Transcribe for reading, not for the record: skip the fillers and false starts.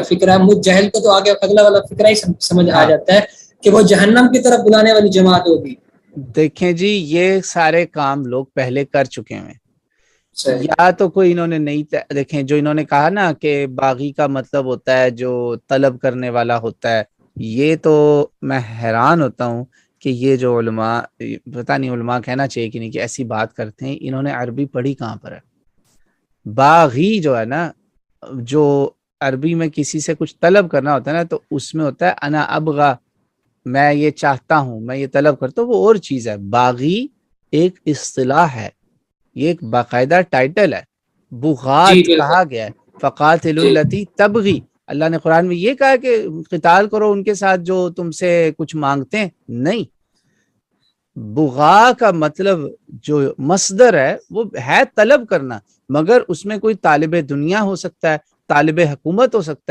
فکرہ ہے. مجھ جہل کو تو آگے اگلا والا فکرہ ہی سمجھ آ ہاں جاتا ہے کہ وہ جہنم کی طرف بلانے والی جماعت ہوگی. دیکھیں جی، یہ سارے کام لوگ پہلے کر چکے ہیں. صحیح. یا تو کوئی انہوں نے نہیں دیکھیں، جو انہوں نے کہا نا کہ باغی کا مطلب ہوتا ہے جو طلب کرنے والا ہوتا ہے، یہ تو میں حیران ہوتا ہوں کہ یہ جو علماء، پتہ نہیں علماء کہنا چاہیے کہ نہیں، کہ ایسی بات کرتے ہیں. انہوں نے عربی پڑھی کہاں پر ہے؟ باغی جو ہے نا، جو عربی میں کسی سے کچھ طلب کرنا ہوتا ہے نا، تو اس میں ہوتا ہے انا ابغا، میں یہ چاہتا ہوں، میں یہ طلب کرتا ہوں، وہ اور چیز ہے. باغی ایک اصطلاح ہے، یہ ایک باقاعدہ ٹائٹل ہے. جی بغات بالکل. کہا گیا ہے، فقاتل جی التی تبغی. اللہ نے قرآن میں یہ کہا کہ قتال کرو ان کے ساتھ جو تم سے کچھ مانگتے ہیں؟ نہیں. بغا کا مطلب جو مصدر ہے وہ ہے طلب کرنا، مگر اس میں کوئی طالب دنیا ہو سکتا ہے، طالب حکومت ہو سکتا ہے.